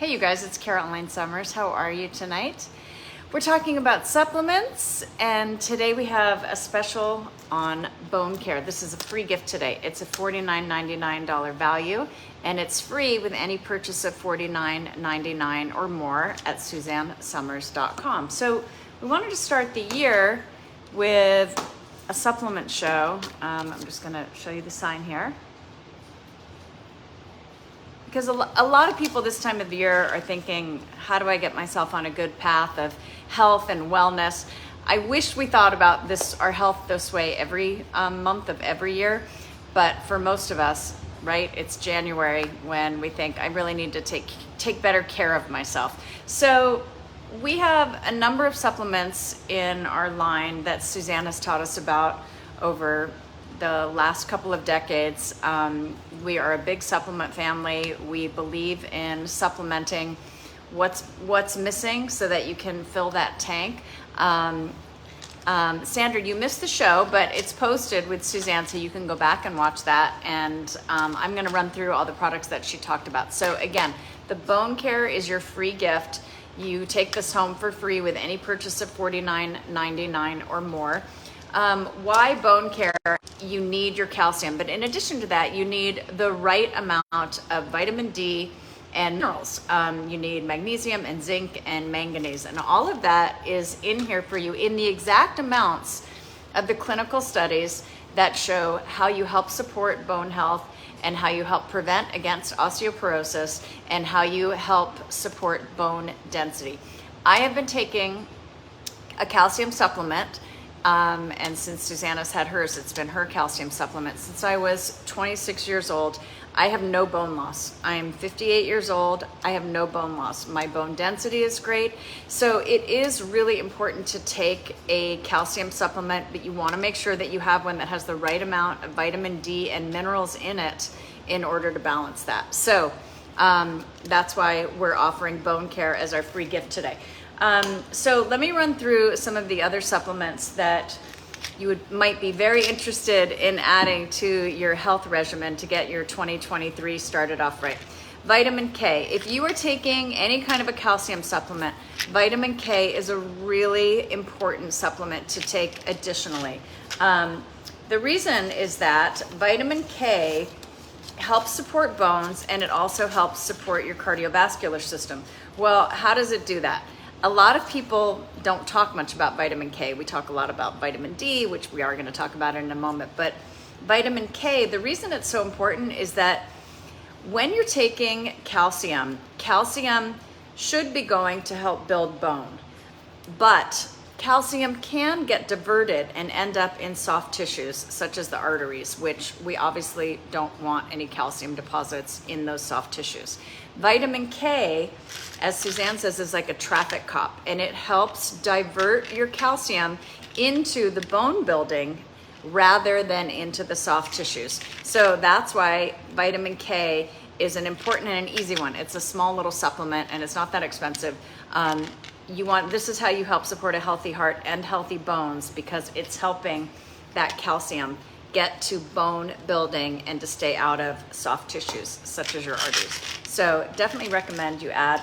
Hey you guys, it's Suzanne Somers. How are you tonight? We're talking about supplements, and today we have a special on bone care. This is a free gift today. It's a $49.99 value, and it's free with any purchase of $49.99 or more at SuzanneSomers.com. So we wanted to start the year with a supplement show. I'm just gonna show you the sign here. Because a lot of people this time of the year are thinking, how do I get myself on a good path of health and wellness? I wish we thought about this, our health this way every month of every year, but for most of us, right, it's January when we think I really need to take better care of myself. So we have a number of supplements in our line that Suzanne has taught us about over the last couple of decades. We are a big supplement family. We believe in supplementing what's missing so that you can fill that tank. Sandra, you missed the show, but it's posted with Suzanne, so you can go back and watch that. And I'm gonna run through all the products that she talked about. So again, the bone care is your free gift. You take this home for free with any purchase of $49.99 or more. Why bone care? You need your calcium, but in addition to that, you need the right amount of vitamin D and minerals. You need magnesium and zinc and manganese, and all of that is in here for you in the exact amounts of the clinical studies that show how you help support bone health and how you help prevent against osteoporosis and how you help support bone density. I have been taking a calcium supplement, and since Susanna's had hers, it's been her calcium supplement since I was 26 years old. I have no bone loss. I'm 58 years old. I have no bone loss. My bone density is great. So it is really important to take a calcium supplement, but you want to make sure that you have one that has the right amount of vitamin D and minerals in it in order to balance that. So that's why we're offering bone care as our free gift today. So let me run through some of the other supplements that you might be very interested in adding to your health regimen to get your 2023 started off right. Vitamin K. If you are taking any kind of a calcium supplement, vitamin K is a really important supplement to take additionally. The reason is that vitamin K helps support bones, and it also helps support your cardiovascular system. Well, how does it do that? A lot of people don't talk much about vitamin K. We talk a lot about vitamin D, which we are going to talk about in a moment. But vitamin K, the reason it's so important is that when you're taking calcium, calcium should be going to help build bone. But calcium can get diverted and end up in soft tissues, such as the arteries, which we obviously don't want any calcium deposits in those soft tissues. Vitamin K, as Suzanne says, is like a traffic cop, and it helps divert your calcium into the bone building rather than into the soft tissues. So that's why vitamin K is an important and an easy one. It's a small little supplement, and it's not that expensive. This is how you help support a healthy heart and healthy bones, because it's helping that calcium get to bone building and to stay out of soft tissues such as your arteries. So definitely recommend you add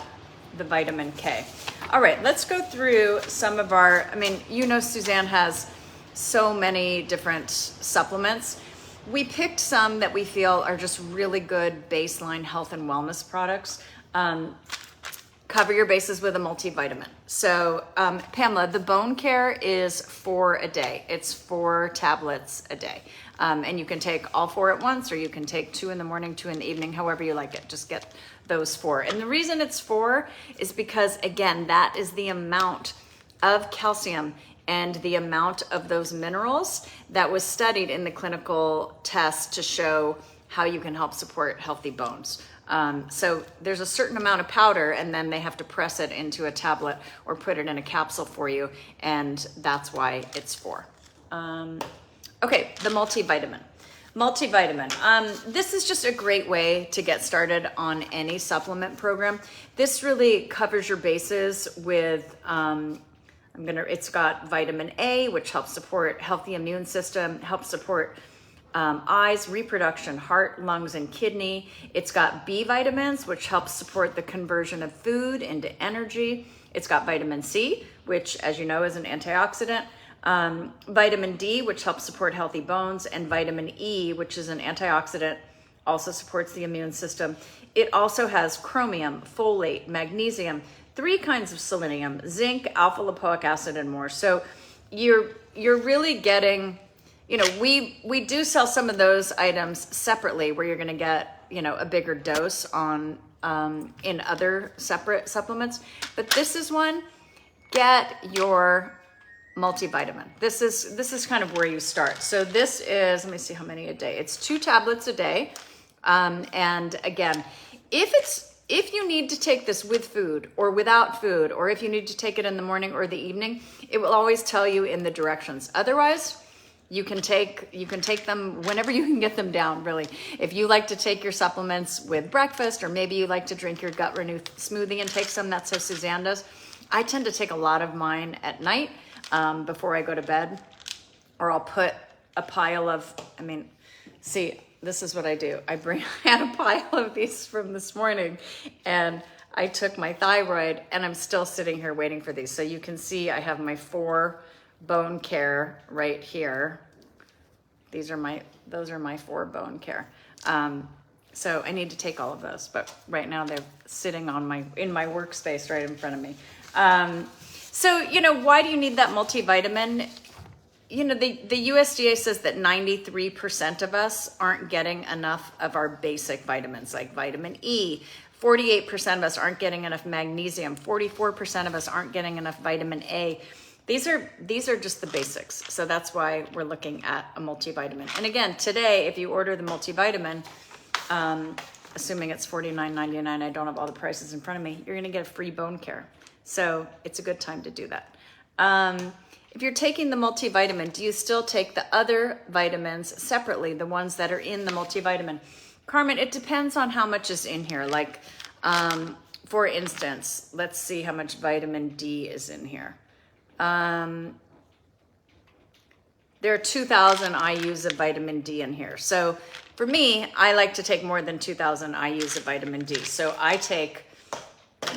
the vitamin K. All right, let's go through some of our, Suzanne has so many different supplements. We picked some that we feel are just really good baseline health and wellness products. Cover your bases with a multivitamin. So Pamela, the bone care is 4 a day. It's 4 tablets a day. And you can take all 4 at once, or you can take 2 in the morning, 2 in the evening, however you like it. Just get those 4. And the reason it's 4 is because, again, that is the amount of calcium and the amount of those minerals that was studied in the clinical test to show how you can help support healthy bones. So there's a certain amount of powder, and then they have to press it into a tablet or put it in a capsule for you, and that's why it's 4. Okay, the multivitamin. This is just a great way to get started on any supplement program. This really covers your bases with, it's got vitamin A, which helps support healthy immune system, helps support eyes, reproduction, heart, lungs, and kidney. It's got B vitamins, which helps support the conversion of food into energy. It's got vitamin C, which, as you know, is an antioxidant. Vitamin D, which helps support healthy bones, and vitamin E, which is an antioxidant, also supports the immune system. It also has chromium, folate, magnesium, 3 kinds of selenium, zinc, alpha lipoic acid, and more. So you're really getting, we do sell some of those items separately where you're going to get, a bigger dose on in other separate supplements. But this is one, get your multivitamin. This is kind of where you start. So this is, let me see how many a day. It's 2 tablets a day. And again, if you need to take this with food or without food, or if you need to take it in the morning or the evening, it will always tell you in the directions. Otherwise, you can take them whenever you can get them down, really. If you like to take your supplements with breakfast, or maybe you like to drink your gut renew smoothie and take some, that's how Suzanne does. I tend to take a lot of mine at night before I go to bed, or I'll put a pile of, see, this is what I do. I had a pile of these from this morning, and I took my thyroid, and I'm still sitting here waiting for these. So you can see I have my 4 bone care right here. Those are my 4 bone care. So I need to take all of those, but right now they're sitting in my workspace right in front of me. So, why do you need that multivitamin? The USDA says that 93% of us aren't getting enough of our basic vitamins, like vitamin E. 48% of us aren't getting enough magnesium. 44% of us aren't getting enough vitamin A. These are just the basics. So that's why we're looking at a multivitamin. And again, today, if you order the multivitamin, assuming it's $49.99, I don't have all the prices in front of me, you're gonna get a free bone care. So it's a good time to do that. If you're taking the multivitamin, do you still take the other vitamins separately, the ones that are in the multivitamin? Carmen, it depends on how much is in here. Like, for instance, let's see how much vitamin D is in here. There are 2,000 IUs of vitamin D in here. So for me, I like to take more than 2,000 IUs of vitamin D. So I take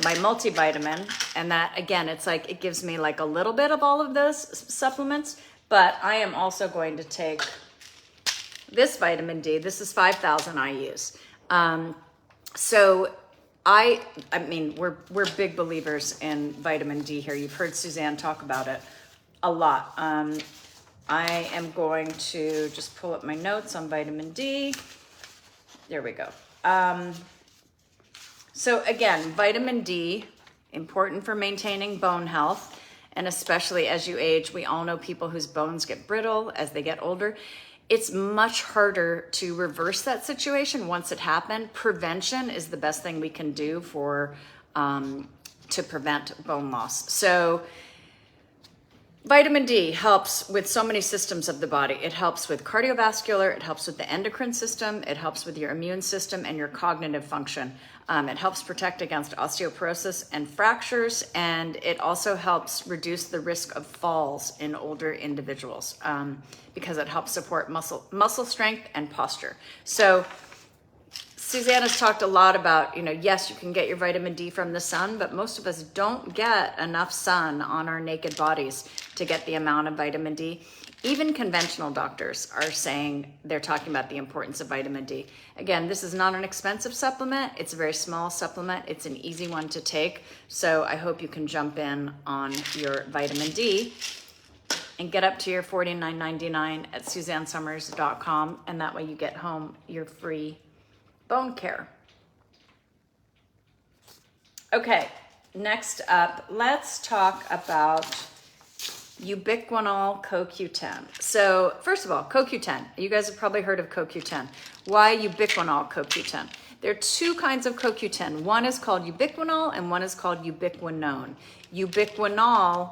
my multivitamin, and that, again, it's like, it gives me like a little bit of all of those supplements, but I am also going to take this vitamin D. This is 5,000 IUs. So we're big believers in vitamin D here. You've heard Suzanne talk about it a lot. I am going to just pull up my notes on vitamin D. There we go. So again, vitamin D, important for maintaining bone health, and especially as you age. We all know people whose bones get brittle as they get older. It's much harder to reverse that situation once it happened. Prevention is the best thing we can do to prevent bone loss. So vitamin D helps with so many systems of the body. It helps with cardiovascular, it helps with the endocrine system, it helps with your immune system and your cognitive function. It helps protect against osteoporosis and fractures, and it also helps reduce the risk of falls in older individuals because it helps support muscle strength and posture. So Suzanne has talked a lot about, yes, you can get your vitamin D from the sun, but most of us don't get enough sun on our naked bodies to get the amount of vitamin D. Even conventional doctors are saying, they're talking about the importance of vitamin D. Again, this is not an expensive supplement. It's a very small supplement. It's an easy one to take. So I hope you can jump in on your vitamin D and get up to your $49.99 at SuzanneSomers.com. And that way you get home your free bone care. Okay, next up, let's talk about Ubiquinol CoQ10. So first of all, CoQ10. You guys have probably heard of CoQ10. Why Ubiquinol CoQ10? There are 2 kinds of CoQ10. One is called ubiquinol and one is called ubiquinone. Ubiquinol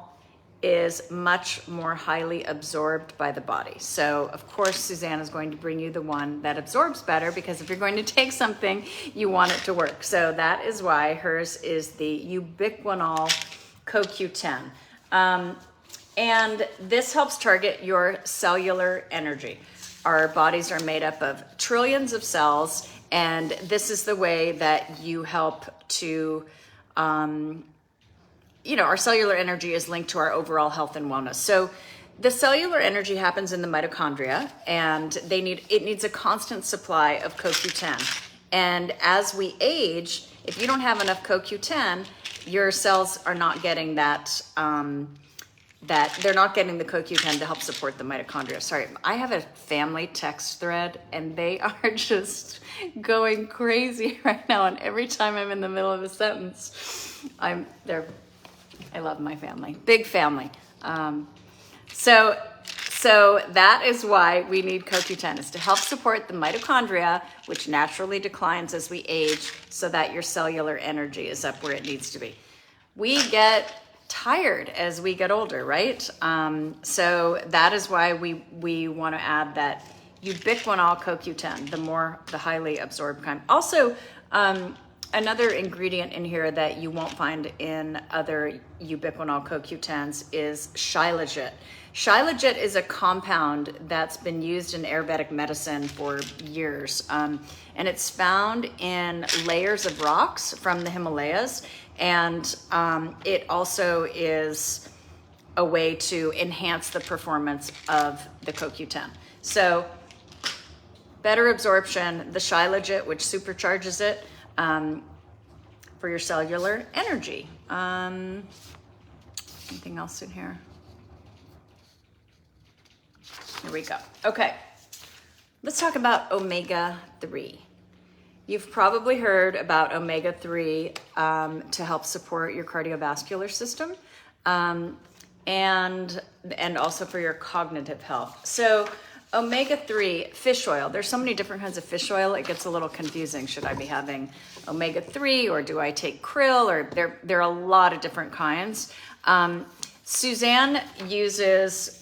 is much more highly absorbed by the body. So of course, Suzanne is going to bring you the one that absorbs better, because if you're going to take something, you want it to work. So that is why hers is the Ubiquinol CoQ10. And this helps target your cellular energy. Our bodies are made up of trillions of cells, and this is the way that you help to, our cellular energy is linked to our overall health and wellness. So the cellular energy happens in the mitochondria, and it needs a constant supply of CoQ10. And as we age, if you don't have enough CoQ10, your cells are not getting that, they're not getting the CoQ10 to help support the mitochondria. Sorry, I have a family text thread, and they are just going crazy right now. And every time I'm in the middle of a sentence, I love my family, big family. So that is why we need CoQ10, is to help support the mitochondria, which naturally declines as we age, so that your cellular energy is up where it needs to be. We get tired as we get older, right? So that is why we want to add that Ubiquinol CoQ10, the highly absorbed kind. Also, another ingredient in here that you won't find in other Ubiquinol CoQ10s is Shilajit. Shilajit is a compound that's been used in Ayurvedic medicine for years, and it's found in layers of rocks from the Himalayas, and it also is a way to enhance the performance of the CoQ10. So better absorption, the Shilajit, which supercharges it, for your cellular energy. Anything else in here? Here we go. Okay, let's talk about omega-3. You've probably heard about omega-3 to help support your cardiovascular system, and also for your cognitive health. So omega-3 fish oil, there's so many different kinds of fish oil, it gets a little confusing. Should I be having omega-3, or do I take krill? Or there are a lot of different kinds. Suzanne uses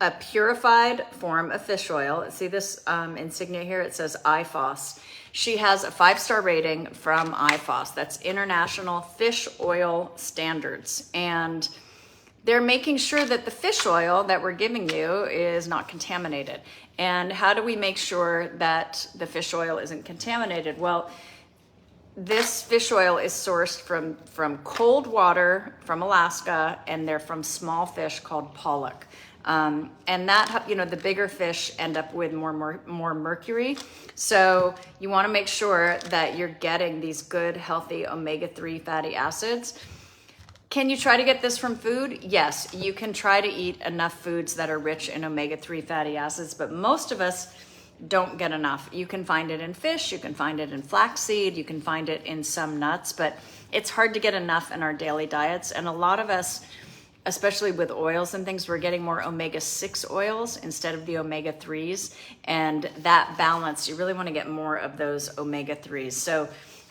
a purified form of fish oil. See this insignia here? It says IFOS. She has a 5-star rating from IFOS. That's International Fish Oil Standards. And they're making sure that the fish oil that we're giving you is not contaminated. And how do we make sure that the fish oil isn't contaminated? Well, this fish oil is sourced from cold water from Alaska, and they're from small fish called pollock. And that, the bigger fish end up with more mercury. So you want to make sure that you're getting these good, healthy omega-3 fatty acids. Can you try to get this from food? Yes, you can try to eat enough foods that are rich in omega-3 fatty acids, but most of us don't get enough. You can find it in fish, you can find it in flaxseed, you can find it in some nuts, but it's hard to get enough in our daily diets. And a lot of us, especially with oils and things, we're getting more omega-6 oils instead of the omega-3s. And that balance, you really want to get more of those omega-3s. So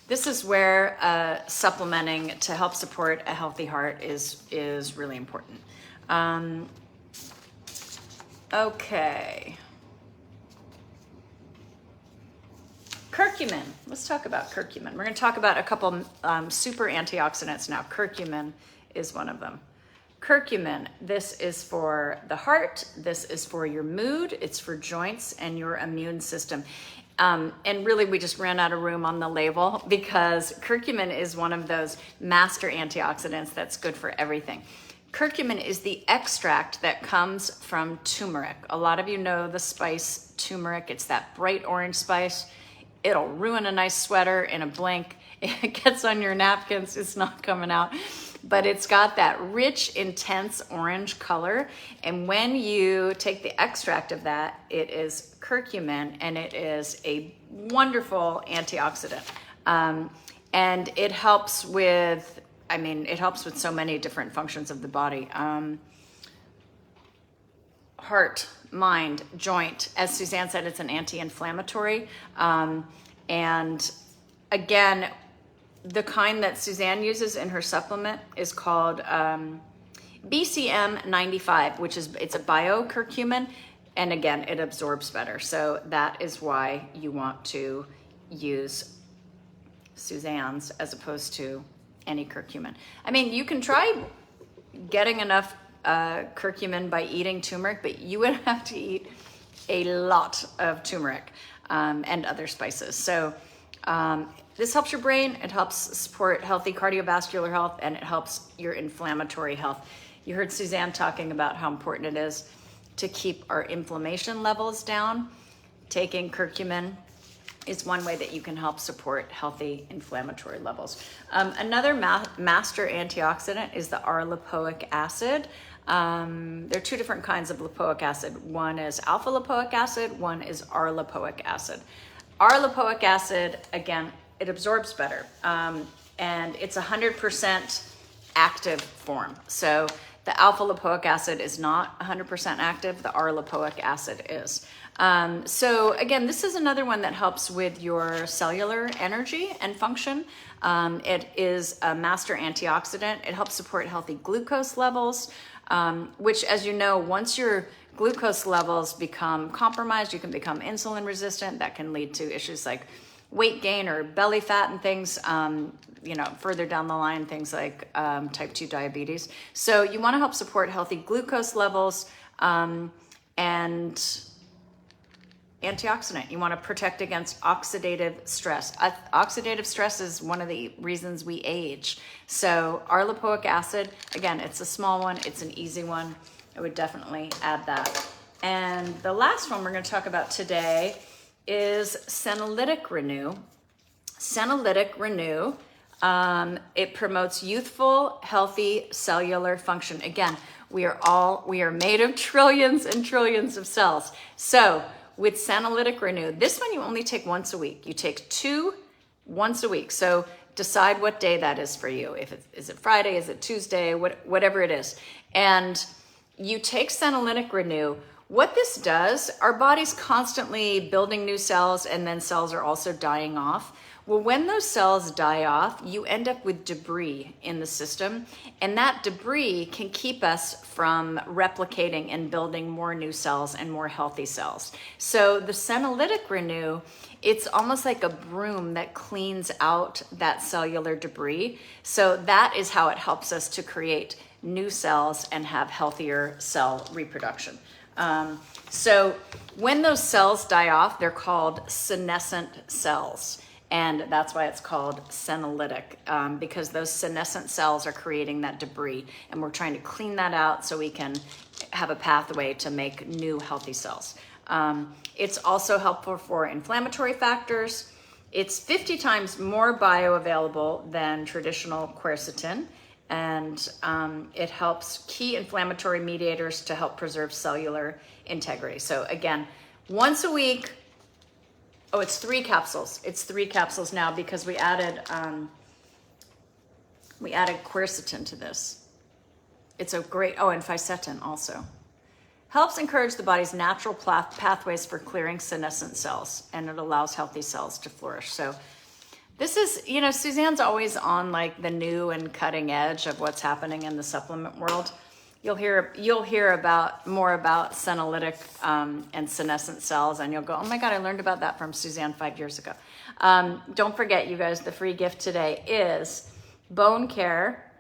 this is where supplementing to help support a healthy heart is really important. Okay. Curcumin. Let's talk about curcumin. We're going to talk about a couple super antioxidants now. Curcumin is one of them. Curcumin, this is for the heart, this is for your mood, it's for joints and your immune system. And really, we just ran out of room on the label because curcumin is one of those master antioxidants that's good for everything. Curcumin is the extract that comes from turmeric. A lot of you know the spice turmeric. It's that bright orange spice. It'll ruin a nice sweater in a blink. It gets on your napkins, it's not coming out. But it's got that rich, intense orange color. And when you take the extract of that, it is curcumin, and it is a wonderful antioxidant. And it helps with, it helps with so many different functions of the body. Heart, mind, joint. As Suzanne said, it's an anti-inflammatory. And again, the kind that Suzanne uses in her supplement is called BCM 95, it's a bio-curcumin, and again, it absorbs better. So that is why you want to use Suzanne's as opposed to any curcumin. You can try getting enough curcumin by eating turmeric, but you would have to eat a lot of turmeric and other spices. So this helps your brain, it helps support healthy cardiovascular health, and it helps your inflammatory health. You heard Suzanne talking about how important it is to keep our inflammation levels down. Taking curcumin is one way that you can help support healthy inflammatory levels. Another master antioxidant is the R-lipoic acid. There are two different kinds of lipoic acid. One is alpha lipoic acid, one is R-lipoic acid. R-lipoic acid, again, it absorbs better, and it's 100% active form. So the alpha lipoic acid is not 100% active, the R-lipoic acid is. So again, this is another one that helps with your cellular energy and function. It is a master antioxidant. It helps support healthy glucose levels, which, as you know, once your glucose levels become compromised, you can become insulin resistant. That can lead to issues like weight gain or belly fat and things, further down the line, things like type 2 diabetes. So you want to help support healthy glucose levels and antioxidant. You want to protect against oxidative stress. Oxidative stress is one of the reasons we age. So R-lipoic acid, again, it's a small one. It's an easy one. I would definitely add that. And the last one we're going to talk about today is Cenolytic Renew. Cenolytic Renew, it promotes youthful, healthy cellular function. Again, we are made of trillions and trillions of cells. So with Cenolytic Renew, this one you only take once a week. You take 2 once a week. So decide what day that is for you. Is it Friday? Is it Tuesday? Whatever it is. And you take Cenolytic Renew. What this does, our body's constantly building new cells, and then cells are also dying off. Well, when those cells die off, you end up with debris in the system, and that debris can keep us from replicating and building more new cells and more healthy cells. So the Cenolytic Renew, it's almost like a broom that cleans out that cellular debris. So that is how it helps us to create new cells and have healthier cell reproduction. So when those cells die off, they're called senescent cells. And that's why it's called senolytic, because those senescent cells are creating that debris. And we're trying to clean that out so we can have a pathway to make new healthy cells. It's also helpful for inflammatory factors. It's 50 times more bioavailable than traditional quercetin. And it helps key inflammatory mediators to help preserve cellular integrity. So again, once a week. Oh, it's 3 capsules. It's 3 capsules now because we added quercetin to this. It's a great, and fisetin also. Helps encourage the body's natural pathways for clearing senescent cells, and it allows healthy cells to flourish. So this is, Suzanne's always on like the new and cutting edge of what's happening in the supplement world. You'll hear about more about senolytic and senescent cells, and you'll go, oh my God, I learned about that from Suzanne 5 years ago. Don't forget, you guys, the free gift today is Bone Care.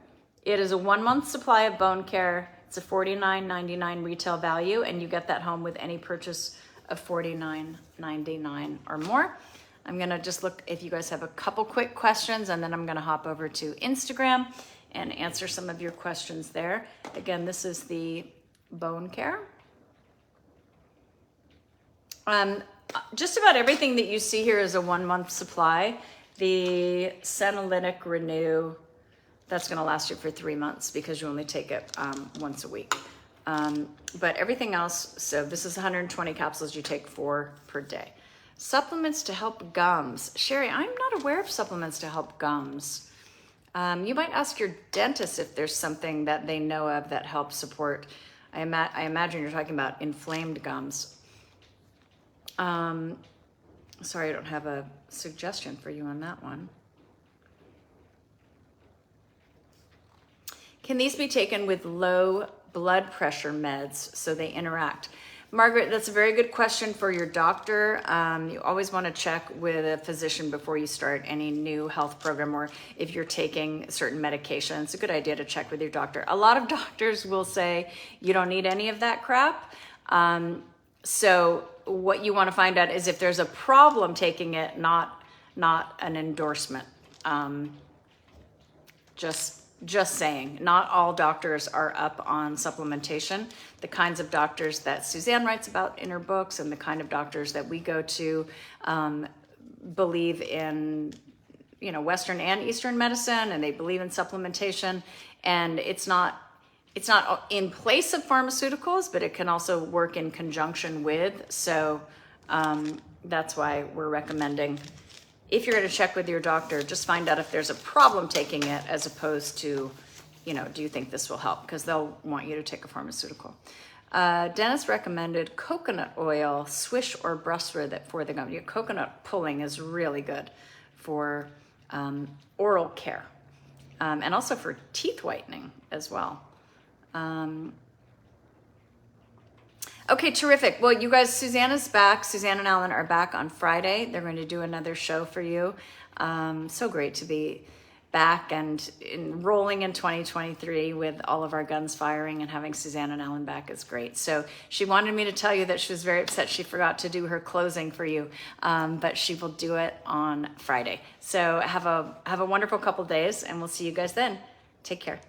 It is a 1-month supply of Bone Care. It's a $49.99 retail value, and you get that home with any purchase of $49.99 or more. I'm gonna just look if you guys have a couple quick questions, and then I'm gonna hop over to Instagram and answer some of your questions there. Again, this is the Bone Care. Just about everything that you see here is a 1-month supply. The Cenolytic Renew, that's gonna last you for 3 months because you only take it once a week. But everything else, so this is 120 capsules, you take 4 per day. Supplements to help gums. Sherry, I'm not aware of supplements to help gums. You might ask your dentist if there's something that they know of that helps support. I imagine you're talking about inflamed gums. Sorry, I don't have a suggestion for you on that one. Can these be taken with low blood pressure meds so they interact? Margaret, that's a very good question for your doctor. You always want to check with a physician before you start any new health program, or if you're taking certain medication. It's a good idea to check with your doctor. A lot of doctors will say you don't need any of that crap. So what you want to find out is if there's a problem taking it, not an endorsement. Just saying, not all doctors are up on supplementation. The kinds of doctors that Suzanne writes about in her books and the kind of doctors that we go to believe in, you know, Western and Eastern medicine, and they believe in supplementation. And it's not in place of pharmaceuticals, but it can also work in conjunction with. So that's why we're recommending, if you're going to check with your doctor, just find out if there's a problem taking it, as opposed to, you know, do you think this will help? Because they'll want you to take a pharmaceutical. Dennis recommended coconut oil, swish or brush for the gum. Your coconut pulling is really good for oral care, and also for teeth whitening as well. Okay, terrific. Well, you guys, Suzanne is back. Suzanne and Alan are back on Friday. They're going to do another show for you. So great to be back and rolling in 2023 with all of our guns firing, and having Suzanne and Alan back is great. So she wanted me to tell you that she was very upset she forgot to do her closing for you, but she will do it on Friday. So have a wonderful couple days, and we'll see you guys then. Take care.